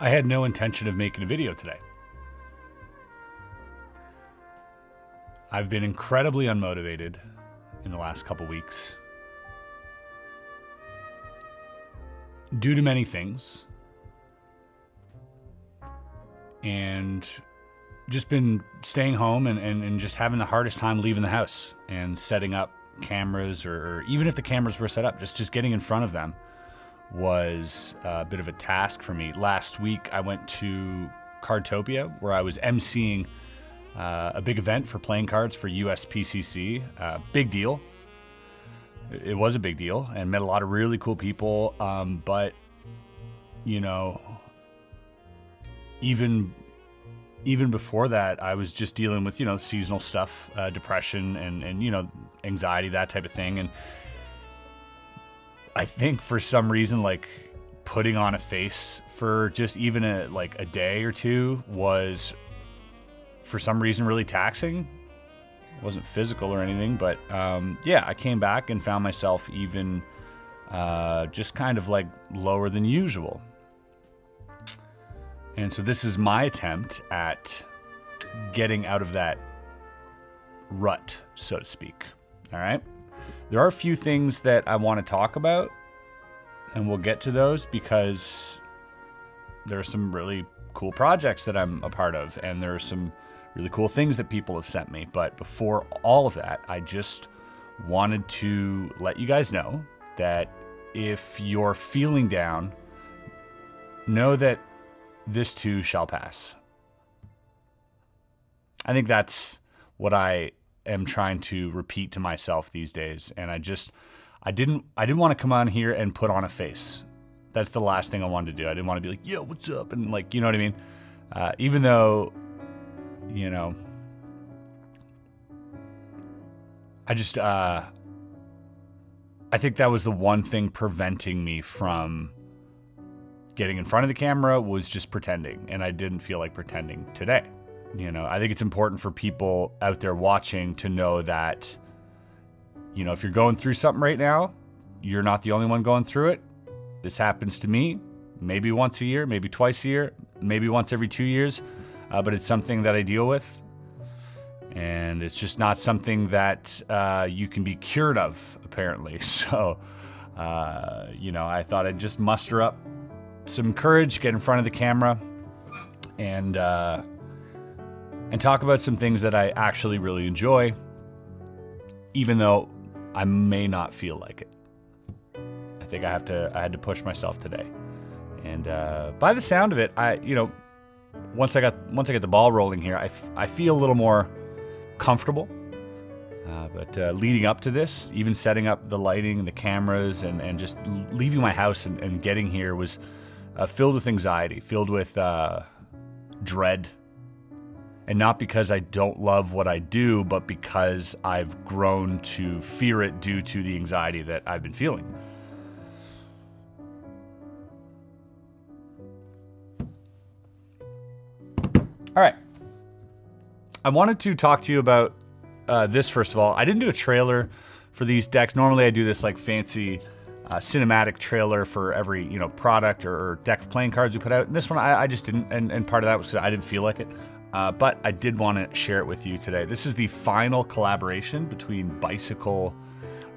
I had no intention of making a video today. I've been incredibly unmotivated in the last couple weeks due to many things, and just been staying home and just having the hardest time leaving the house and setting up cameras, or even if the cameras were set up, just getting in front of them was a bit of a task for me. Last week, I went to Cardtopia, where I was emceeing a big event for playing cards for USPCC. Big deal. It was a big deal, and met a lot of really cool people. But, you know, even before that, I was just dealing with, you know, seasonal stuff, depression and, you know, anxiety, that type of thing. And I think for some reason, like, putting on a face for just even a day or two was, for some reason, really taxing. It wasn't physical or anything, but yeah, I came back and found myself even just kind of like lower than usual. And so this is my attempt at getting out of that rut, so to speak. All right. There are a few things that I want to talk about, and we'll get to those because there are some really cool projects that I'm a part of, and there are some really cool things that people have sent me. But before all of that, I just wanted to let you guys know that if you're feeling down, know that this too shall pass. I think that's what I am trying to repeat to myself these days. And I didn't want to come on here and put on a face. That's the last thing I wanted to do. I didn't want to be like, yo, what's up? And like, you know what I mean? Even though, you know, I think that was the one thing preventing me from getting in front of the camera, was just pretending. And I didn't feel like pretending today. You know, I think it's important for people out there watching to know that, you know, if you're going through something right now, you're not the only one going through it. This happens to me maybe once a year, maybe twice a year, maybe once every 2 years, but it's something that I deal with. And it's just not something that you can be cured of, apparently. So, you know, I thought I'd just muster up some courage, get in front of the camera, and talk about some things that I actually really enjoy, even though I may not feel like it. I think I had to push myself today. And by the sound of it, you know, once I get the ball rolling here, I feel a little more comfortable. But leading up to this, even setting up the lighting and the cameras and just leaving my house and getting here was filled with anxiety, filled with dread. And not because I don't love what I do, but because I've grown to fear it due to the anxiety that I've been feeling. All right. I wanted to talk to you about this, first of all. I didn't do a trailer for these decks. Normally I do this like fancy cinematic trailer for every, you know, product or deck of playing cards we put out. And this one I just didn't, and part of that was because I didn't feel like it. But I did want to share it with you today. This is the final collaboration between Bicycle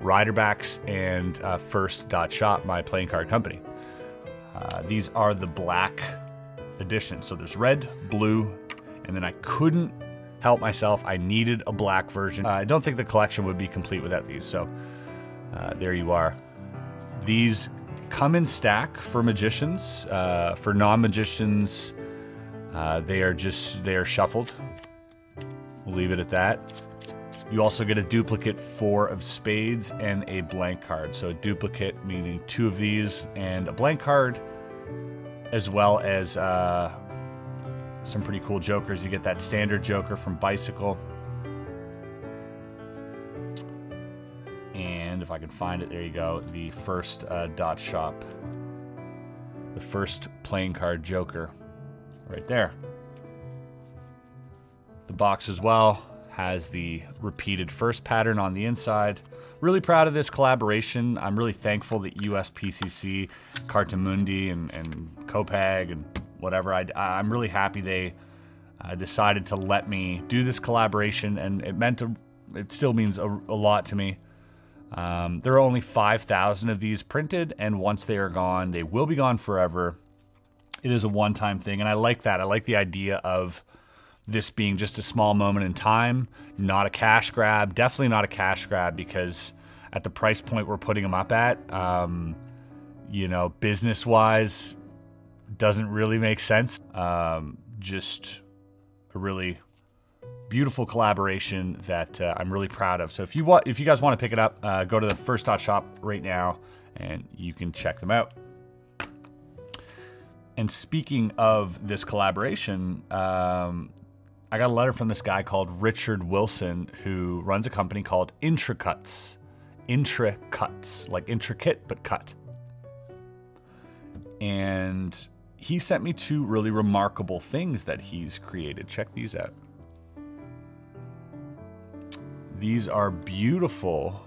Riderbacks and First.Shop, my playing card company. These are the black edition. So there's red, blue, and then I couldn't help myself. I needed a black version. I don't think the collection would be complete without these. So there you are. These come in stack for magicians. For non-magicians, they are shuffled. We'll leave it at that. You also get a duplicate 4 of spades and a blank card. So a duplicate meaning 2 of these and a blank card, as well as some pretty cool Jokers. You get that standard Joker from Bicycle. And if I can find it, there you go. The first Dot Shop. The first playing card Joker. Right there. The box as well has the repeated first pattern on the inside. Really proud of this collaboration. I'm really thankful that USPCC, Cartamundi, and Copag, and whatever. I'm really happy they decided to let me do this collaboration, and it still means a lot to me. There are only 5,000 of these printed, and once they are gone, they will be gone forever. It is a one-time thing, and I like that. I like the idea of this being just a small moment in time, not a cash grab. Definitely not a cash grab, because at the price point we're putting them up at, you know, business-wise, doesn't really make sense. Just a really beautiful collaboration that I'm really proud of. So if you guys want to pick it up, go to the First Dot Shop right now, and you can check them out. And speaking of this collaboration, I got a letter from this guy called Richard Wilson, who runs a company called Intracuts. Intracuts, like intricate, but cut. And he sent me 2 really remarkable things that he's created. Check these out. These are beautiful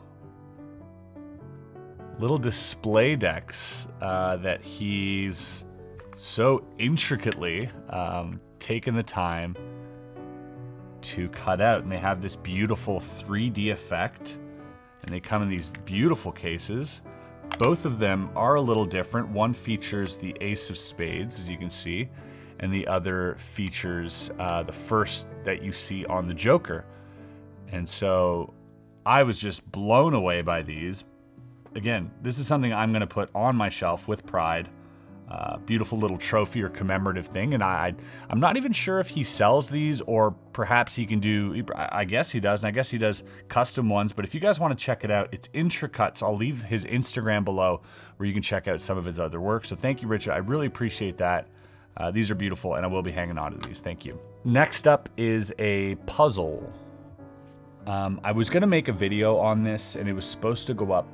little display decks that he's so intricately taken the time to cut out, and they have this beautiful 3D effect, and they come in these beautiful cases. Both of them are a little different. One features the Ace of Spades, as you can see, and the other features the first that you see on the Joker. And so I was just blown away by these. Again, this is something I'm going to put on my shelf with pride. Beautiful little trophy or commemorative thing, and I'm not even sure if he sells these, or perhaps he can do, I guess he does, and I guess he does custom ones. But if you guys want to check it out, it's Intracuts. I'll leave his Instagram below where you can check out some of his other work. So thank you, Richard. I really appreciate that. These are beautiful, and I will be hanging on to these. Thank you. Next up is a puzzle. I was going to make a video on this, and it was supposed to go up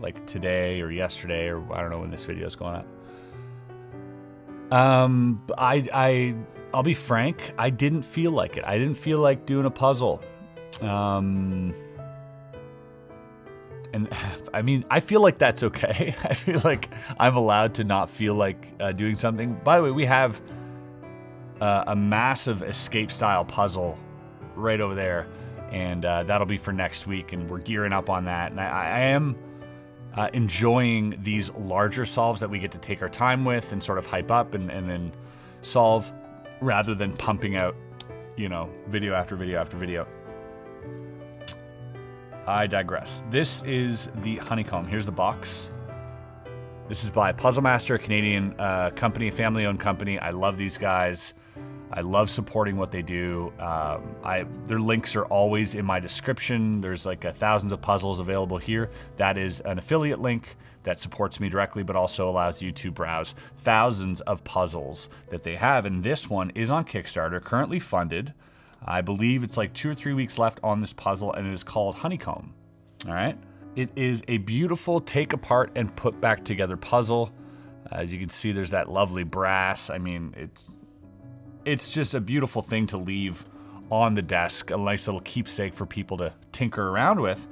like today or yesterday, or I don't know when this video is going up. I'll be frank, I didn't feel like it. I didn't feel like doing a puzzle. And I mean, I feel like that's okay. I feel like I'm allowed to not feel like doing something. By the way, we have a massive escape style puzzle right over there, and that'll be for next week, and we're gearing up on that. And I am enjoying these larger solves that we get to take our time with and sort of hype up and then solve, rather than pumping out, you know, video after video after video. I digress. This is the honeycomb. Here's the box. This is by Puzzle Master, a Canadian company, family-owned company. I love these guys. I love supporting what they do. Their links are always in my description. There's like thousands of puzzles available here. That is an affiliate link that supports me directly, but also allows you to browse thousands of puzzles that they have. And this one is on Kickstarter, currently funded. I believe it's like 2 or 3 weeks left on this puzzle, and it is called Honeycomb. All right. It is a beautiful take apart and put back together puzzle. As you can see, there's that lovely brass. I mean, it's just a beautiful thing to leave on the desk, a nice little keepsake for people to tinker around with.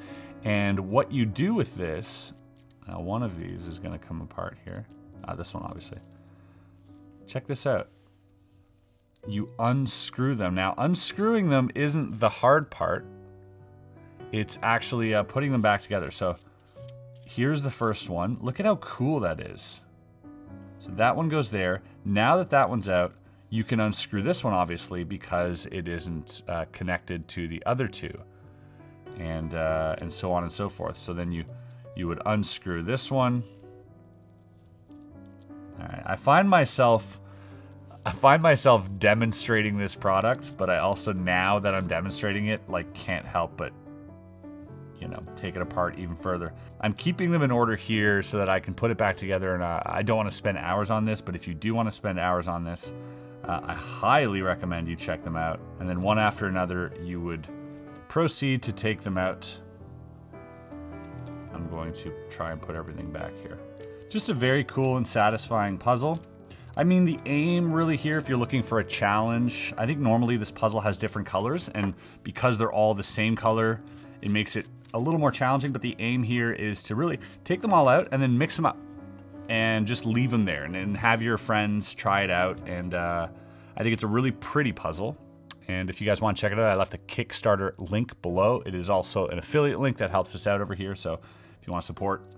And what you do with this, now one of these is gonna come apart here. This one, obviously. Check this out. You unscrew them. Now, unscrewing them isn't the hard part. It's actually putting them back together. So here's the first one. Look at how cool that is. So that one goes there. Now that that one's out, you can unscrew this one, obviously, because it isn't connected to the other two, and so on and so forth. So then you would unscrew this one. All right, I find myself demonstrating this product, but I also, now that I'm demonstrating it, like, can't help but, you know, take it apart even further. I'm keeping them in order here so that I can put it back together, and I don't want to spend hours on this, but if you do want to spend hours on this, I highly recommend you check them out. And then one after another, you would proceed to take them out. I'm going to try and put everything back here. Just a very cool and satisfying puzzle. I mean, the aim really here, if you're looking for a challenge, I think normally this puzzle has different colors, and because they're all the same color, it makes it a little more challenging, but the aim here is to really take them all out and then mix them up and just leave them there and then have your friends try it out. And I think it's a really pretty puzzle. And if you guys want to check it out, I left the Kickstarter link below. It is also an affiliate link that helps us out over here. So if you want to support,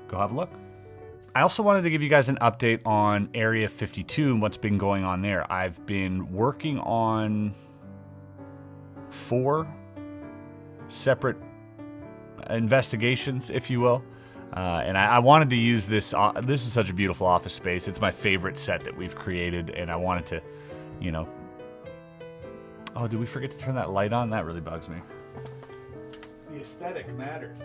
go have a look. I also wanted to give you guys an update on Area 52 and what's been going on there. I've been working on 4 separate investigations, if you will. And I wanted to use this. This is such a beautiful office space. It's my favorite set that we've created, and I wanted to, you know. Oh, did we forget to turn that light on? That really bugs me. The aesthetic matters.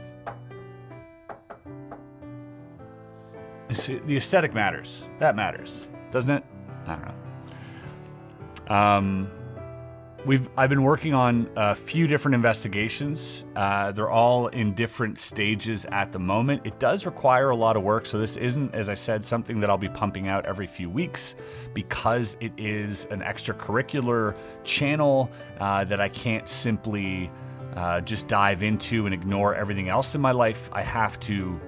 The aesthetic matters. That matters, doesn't it? I don't know. I've been working on a few different investigations. They're all in different stages at the moment. It does require a lot of work, so this isn't, as I said, something that I'll be pumping out every few weeks because it is an extracurricular channel that I can't simply just dive into and ignore everything else in my life. I have to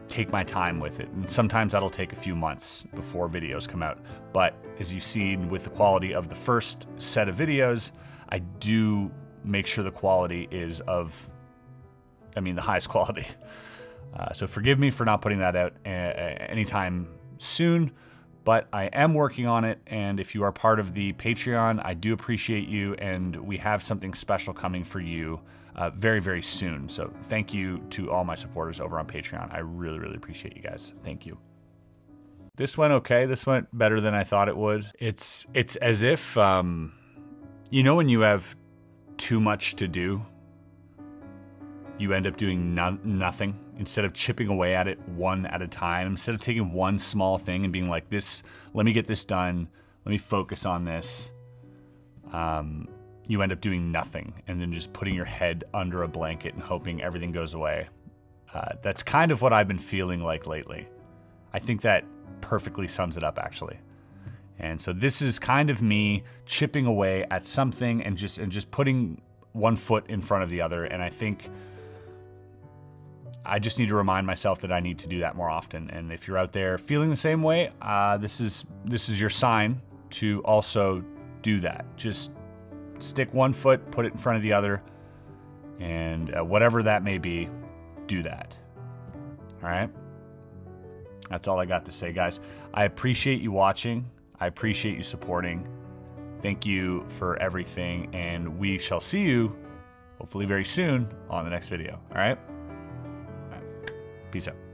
take my time with it, and sometimes that'll take a few months before videos come out. But as you've seen with the quality of the first set of videos, I do make sure the quality is of, I mean, the highest quality. So forgive me for not putting that out anytime soon, but I am working on it. And if you are part of the Patreon, I do appreciate you, and we have something special coming for you very, very soon. So thank you to all my supporters over on Patreon. I really, really appreciate you guys. Thank you. This went okay. This went better than I thought it would. It's as if, you know, when you have too much to do, you end up doing nothing instead of chipping away at it one at a time. Instead of taking one small thing and being like, this, let me get this done. Let me focus on this. You end up doing nothing and then just putting your head under a blanket and hoping everything goes away. That's kind of what I've been feeling like lately. I think that perfectly sums it up, actually. And so this is kind of me chipping away at something and just putting one foot in front of the other. And I think I just need to remind myself that I need to do that more often. And if you're out there feeling the same way, this is your sign to also do that. Just stick one foot, put it in front of the other, and whatever that may be, do that. All right? That's all I got to say, guys. I appreciate you watching. I appreciate you supporting. Thank you for everything, and we shall see you hopefully very soon on the next video. All right? All right. Peace out.